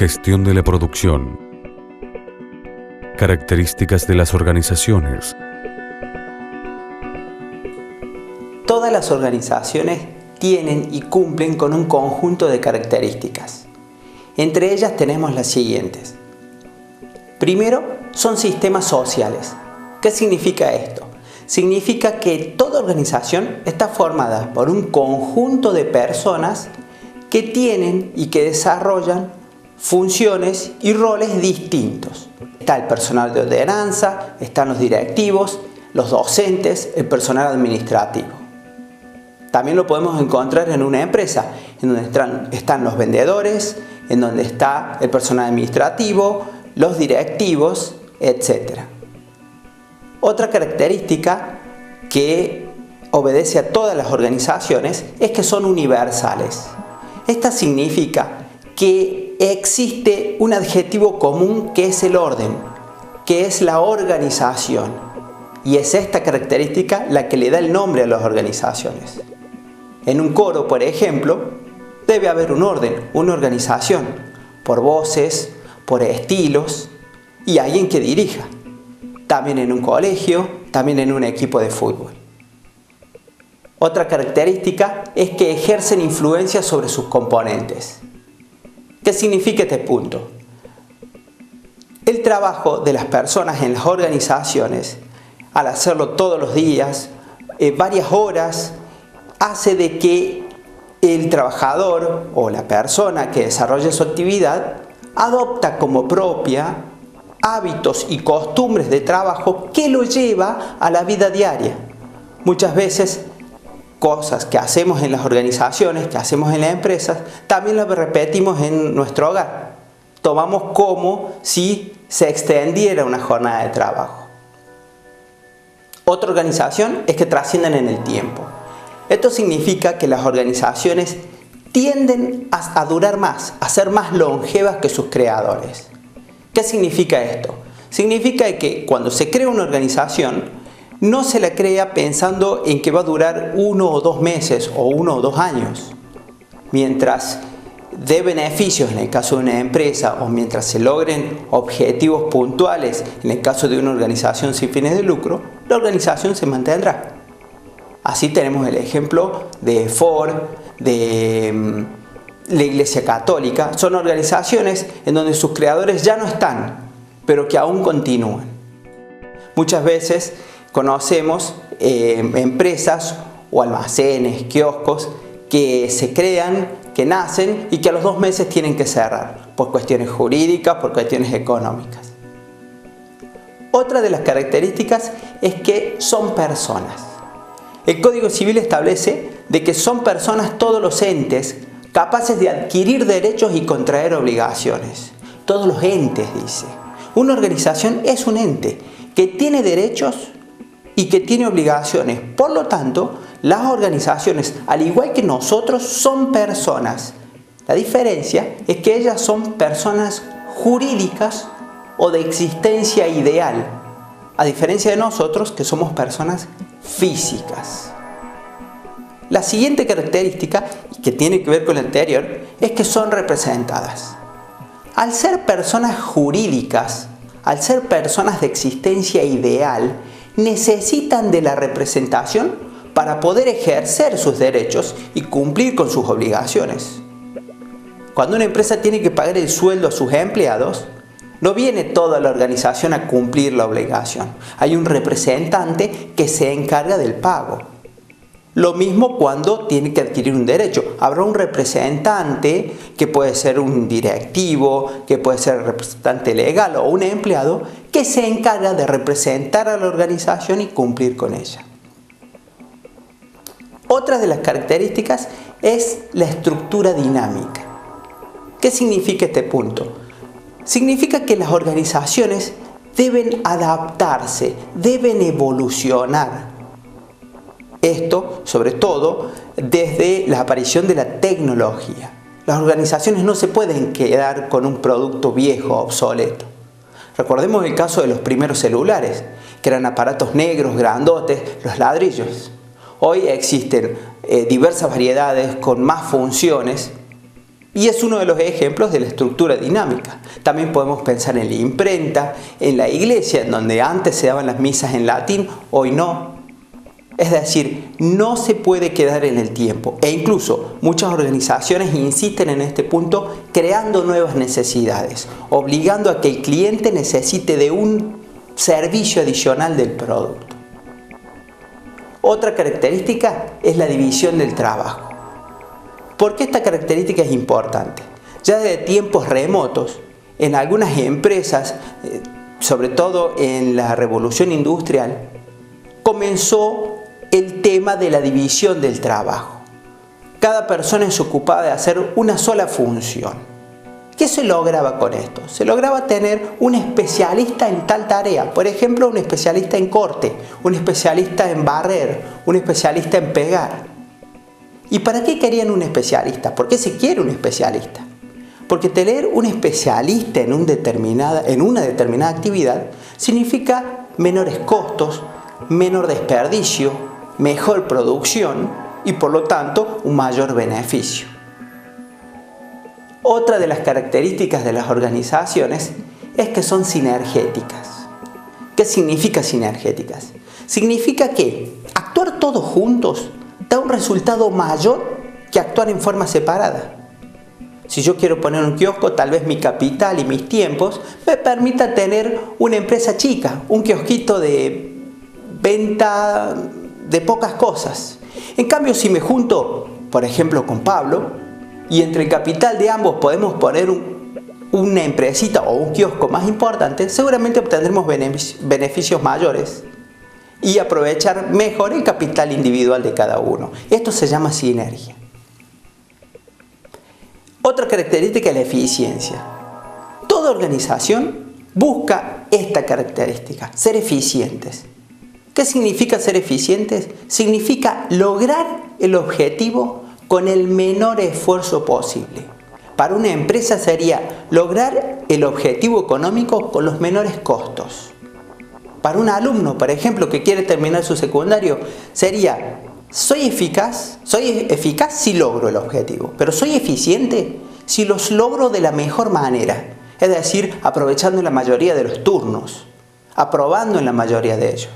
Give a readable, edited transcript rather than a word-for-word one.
Gestión de la producción. Características de las organizaciones. Todas las organizaciones tienen y cumplen con un conjunto de características. Entre ellas tenemos las siguientes. Primero, son sistemas sociales. ¿Qué significa esto? Significa que toda organización está formada por un conjunto de personas que tienen y que desarrollan funciones y roles distintos. Está el personal de ordenanza, están los directivos, los docentes, el personal administrativo. También lo podemos encontrar en una empresa, en donde están los vendedores, en donde está el personal administrativo, los directivos, etc. Otra característica que obedece a todas las organizaciones es que son universales. Esta significa que existe un adjetivo común que es el orden, que es la organización. Y es esta característica la que le da el nombre a las organizaciones. En un coro, por ejemplo, debe haber un orden, una organización, por voces, por estilos y alguien que dirija. También en un colegio, también en un equipo de fútbol. Otra característica es que ejercen influencia sobre sus componentes. ¿Qué significa este punto? El trabajo de las personas en las organizaciones, al hacerlo todos los días, varias horas, hace de que el trabajador o la persona que desarrolla su actividad adopta como propia hábitos y costumbres de trabajo que lo lleva a la vida diaria. Muchas veces cosas que hacemos en las organizaciones, que hacemos en las empresas, también las repetimos en nuestro hogar. Tomamos como si se extendiera una jornada de trabajo. Otra organización es que trascienden en el tiempo. Esto significa que las organizaciones tienden a durar más, a ser más longevas que sus creadores. ¿Qué significa esto? Significa que cuando se crea una organización, no se la crea pensando en que va a durar 1 o 2 meses o 1 o 2 años. Mientras dé beneficios en el caso de una empresa o mientras se logren objetivos puntuales en el caso de una organización sin fines de lucro, la organización se mantendrá. Así tenemos el ejemplo de Ford, de la Iglesia Católica. Son organizaciones en donde sus creadores ya no están, pero que aún continúan. Muchas veces conocemos empresas o almacenes, kioscos que se crean, que nacen y que a los 2 meses tienen que cerrar por cuestiones jurídicas, por cuestiones económicas. Otra de las características es que son personas. El Código Civil establece de que son personas todos los entes capaces de adquirir derechos y contraer obligaciones. Todos los entes, dice. Una organización es un ente que tiene derechos y que tiene obligaciones. Por lo tanto, las organizaciones, al igual que nosotros, son personas. La diferencia es que ellas son personas jurídicas o de existencia ideal, a diferencia de nosotros que somos personas físicas. La siguiente característica, que tiene que ver con la anterior, es que son representadas. Al ser personas jurídicas, al ser personas de existencia ideal, necesitan de la representación para poder ejercer sus derechos y cumplir con sus obligaciones. Cuando una empresa tiene que pagar el sueldo a sus empleados, no viene toda la organización a cumplir la obligación. Hay un representante que se encarga del pago. Lo mismo cuando tiene que adquirir un derecho. Habrá un representante que puede ser un directivo, que puede ser el representante legal o un empleado que se encarga de representar a la organización y cumplir con ella. Otra de las características es la estructura dinámica. ¿Qué significa este punto? Significa que las organizaciones deben adaptarse, deben evolucionar. Esto, sobre todo, desde la aparición de la tecnología. Las organizaciones no se pueden quedar con un producto viejo, obsoleto. Recordemos el caso de los primeros celulares, que eran aparatos negros, grandotes, los ladrillos. Hoy existen diversas variedades con más funciones Y es uno de los ejemplos de la estructura dinámica. También podemos pensar en la imprenta, en la iglesia, en donde antes se daban las misas en latín, hoy no. Es decir, no se puede quedar en el tiempo. E incluso muchas organizaciones insisten en este punto creando nuevas necesidades, obligando a que el cliente necesite de un servicio adicional del producto. Otra característica es la división del trabajo. ¿Por qué esta característica es importante? Ya desde tiempos remotos, en algunas empresas, sobre todo en la revolución industrial, comenzó el tema de la división del trabajo. Cada persona se ocupaba de hacer una sola función. ¿Qué se lograba con esto? Se lograba tener un especialista en tal tarea. Por ejemplo, un especialista en corte, un especialista en barrer, un especialista en pegar. ¿Y para qué querían un especialista? ¿Por qué se quiere un especialista? Porque tener un especialista en una determinada actividad significa menores costos, menor desperdicio, mejor producción y por lo tanto un mayor beneficio. Otra de las características de las organizaciones es que son sinergéticas. ¿Qué significa sinergéticas? Significa que actuar todos juntos da un resultado mayor que actuar en forma separada. Si yo quiero poner un kiosco, tal vez mi capital y mis tiempos me permita tener una empresa chica, un kiosquito de venta de pocas cosas. En cambio, si me junto, por ejemplo, con Pablo, y entre el capital de ambos podemos poner una empresita o un kiosco más importante, seguramente obtendremos beneficios mayores y aprovechar mejor el capital individual de cada uno. Esto se llama sinergia. Otra característica es la eficiencia. Toda organización busca esta característica, ser eficientes. ¿Qué significa ser eficientes? Significa lograr el objetivo con el menor esfuerzo posible. Para una empresa sería lograr el objetivo económico con los menores costos. Para un alumno, por ejemplo, que quiere terminar su secundario, sería: soy eficaz si logro el objetivo, pero soy eficiente si los logro de la mejor manera, es decir, aprovechando la mayoría de los turnos, aprobando en la mayoría de ellos.